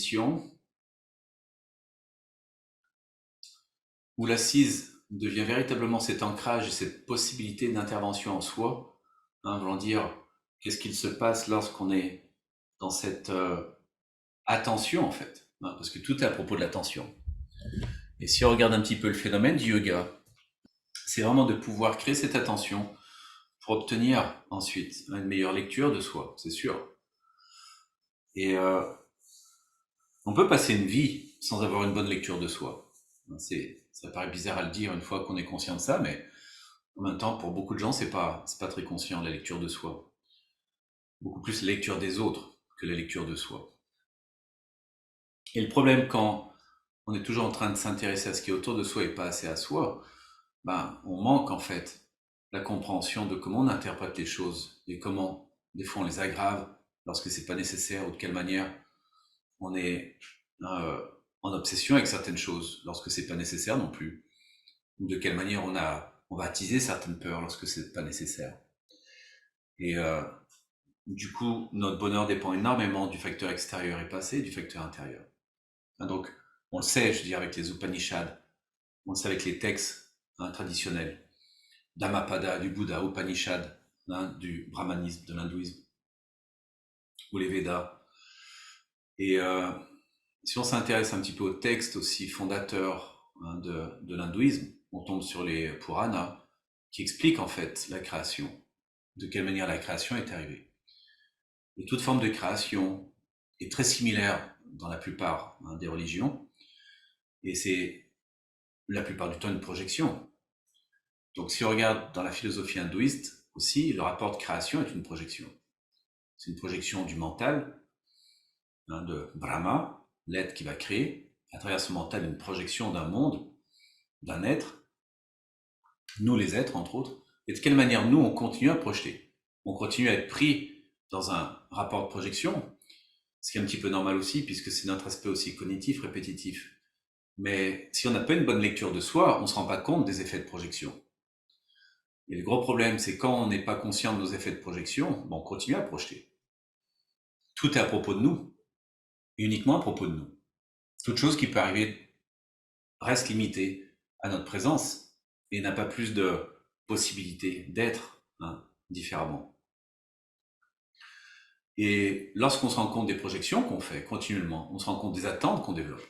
position où l'assise devient véritablement cet ancrage et cette possibilité d'intervention en soi, voulant dire qu'est-ce qu'il se passe lorsqu'on est dans cette attention en fait, parce que tout est à propos de l'attention. Et si on regarde un petit peu le phénomène du yoga, c'est vraiment de pouvoir créer cette attention pour obtenir ensuite une meilleure lecture de soi, c'est sûr. Et on peut passer une vie sans avoir une bonne lecture de soi. Ça paraît bizarre à le dire une fois qu'on est conscient de ça, mais en même temps, pour beaucoup de gens, c'est pas très conscient la lecture de soi. Beaucoup plus la lecture des autres que la lecture de soi. Et le problème quand on est toujours en train de s'intéresser à ce qui est autour de soi et pas assez à soi, on manque en fait la compréhension de comment on interprète les choses et comment des fois on les aggrave lorsque c'est pas nécessaire ou de quelle manière on est en obsession avec certaines choses lorsque c'est pas nécessaire non plus, ou de quelle manière on va attiser certaines peurs lorsque c'est pas nécessaire. Et du coup, notre bonheur dépend énormément du facteur extérieur et passé et du facteur intérieur. Donc, on le sait, je veux dire, avec les Upanishads, on le sait avec les textes traditionnels, Dhammapada, du Bouddha, Upanishad, du brahmanisme, de l'hindouisme, ou les Védas. Et si on s'intéresse un petit peu aux textes aussi fondateurs de l'hindouisme, on tombe sur les Puranas, qui expliquent en fait la création, de quelle manière la création est arrivée. Et toute forme de création est très similaire dans la plupart des religions, et c'est la plupart du temps une projection. Donc si on regarde dans la philosophie hindouiste aussi, le rapport de création est une projection. C'est une projection du mental, de Brahma, l'être qui va créer, à travers ce mental, une projection d'un monde, d'un être, nous les êtres entre autres, et de quelle manière nous on continue à projeter. On continue à être pris dans un rapport de projection, ce qui est un petit peu normal aussi, puisque c'est notre aspect aussi cognitif, répétitif. Mais si on n'a pas une bonne lecture de soi, on ne se rend pas compte des effets de projection. Et le gros problème, c'est quand on n'est pas conscient de nos effets de projection, on continue à projeter. Tout est à propos de nous, uniquement à propos de nous. Toute chose qui peut arriver reste limitée à notre présence et n'a pas plus de possibilité d'être différemment. Et lorsqu'on se rend compte des projections qu'on fait continuellement, on se rend compte des attentes qu'on développe.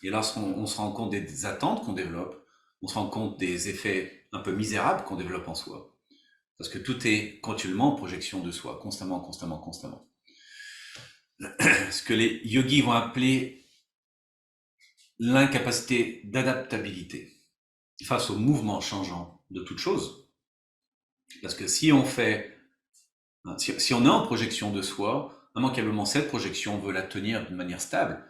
Et lorsqu'on se rend compte des attentes qu'on développe, on se rend compte des effets un peu misérables qu'on développe en soi. Parce que tout est continuellement en projection de soi, constamment, constamment, constamment. Ce que les yogis vont appeler l'incapacité d'adaptabilité face aux mouvements changeants de toute chose. Parce que si on fait, si on est en projection de soi, immanquablement cette projection, on veut la tenir d'une manière stable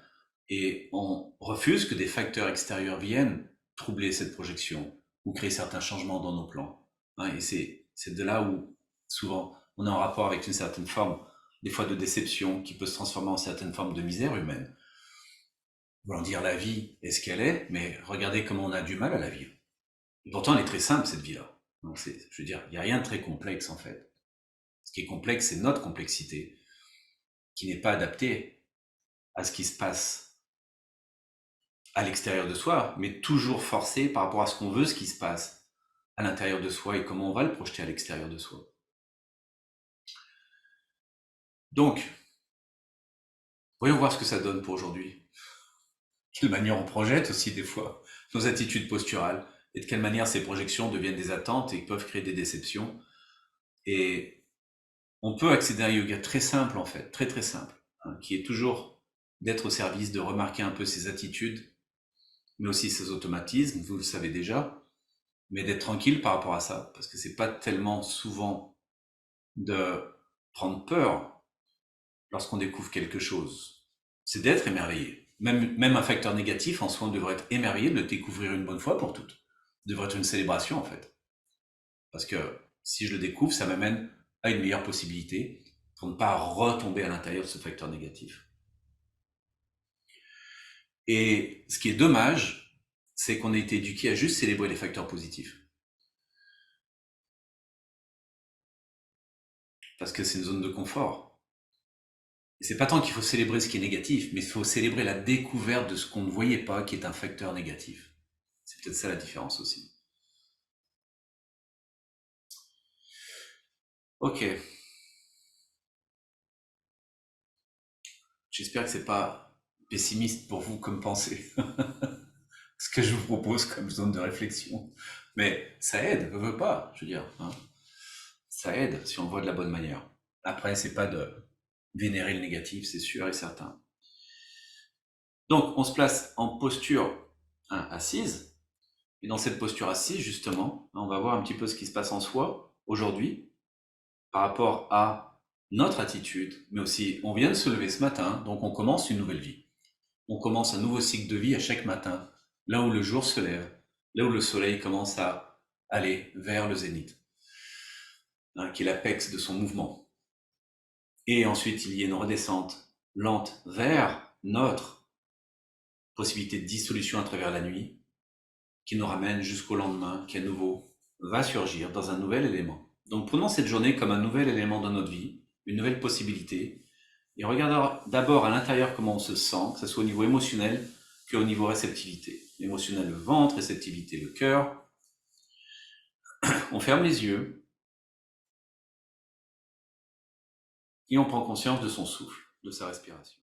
et on refuse que des facteurs extérieurs viennent troubler cette projection ou créer certains changements dans nos plans. Et c'est de là où souvent on est en rapport avec une certaine forme, des fois de déception qui peut se transformer en certaine forme de misère humaine. Voulant dire la vie est ce qu'elle est, mais regardez comment on a du mal à la vivre. Et pourtant, elle est très simple, cette vie-là. Je veux dire, il n'y a rien de très complexe, en fait. Ce qui est complexe, c'est notre complexité, qui n'est pas adaptée à ce qui se passe à l'extérieur de soi, mais toujours forcée par rapport à ce qu'on veut, ce qui se passe à l'intérieur de soi et comment on va le projeter à l'extérieur de soi. Donc, voyons voir ce que ça donne pour aujourd'hui. Quelle manière on projette aussi des fois nos attitudes posturales et de quelle manière ces projections deviennent des attentes et peuvent créer des déceptions. Et on peut accéder à un yoga très simple en fait, très très simple, qui est toujours d'être au service, de remarquer un peu ses attitudes, mais aussi ses automatismes, vous le savez déjà, mais d'être tranquille par rapport à ça, parce que c'est pas tellement souvent de prendre peur lorsqu'on découvre quelque chose, c'est d'être émerveillé. Même un facteur négatif en soi, on devrait être émerveillé de le découvrir une bonne fois pour toutes. Devrait être une célébration en fait. Parce que si je le découvre, ça m'amène à une meilleure possibilité pour ne pas retomber à l'intérieur de ce facteur négatif. Et ce qui est dommage, c'est qu'on a été éduqué à juste célébrer les facteurs positifs. Parce que c'est une zone de confort. Et c'est pas tant qu'il faut célébrer ce qui est négatif, mais il faut célébrer la découverte de ce qu'on ne voyait pas, qui est un facteur négatif. C'est peut-être ça la différence aussi. Ok. J'espère que c'est pas pessimiste pour vous comme pensée, ce que je vous propose comme zone de réflexion. Mais ça aide, veut pas, je veux dire, hein. Ça aide si on le voit de la bonne manière. Après, c'est pas de vénérer le négatif, c'est sûr et certain. Donc, on se place en posture assise. Et dans cette posture assise, justement, on va voir un petit peu ce qui se passe en soi aujourd'hui par rapport à notre attitude, mais aussi on vient de se lever ce matin, donc on commence une nouvelle vie. On commence un nouveau cycle de vie à chaque matin, là où le jour se lève, là où le soleil commence à aller vers le zénith, hein, qui est l'apex de son mouvement. Et ensuite, il y a une redescente lente vers notre possibilité de dissolution à travers la nuit, qui nous ramène jusqu'au lendemain, qui à nouveau va surgir dans un nouvel élément. Donc prenons cette journée comme un nouvel élément de notre vie, une nouvelle possibilité, et regardons d'abord à l'intérieur comment on se sent, que ce soit au niveau émotionnel qu'au niveau réceptivité. Émotionnel, le ventre, réceptivité, le cœur. On ferme les yeux et on prend conscience de son souffle, de sa respiration.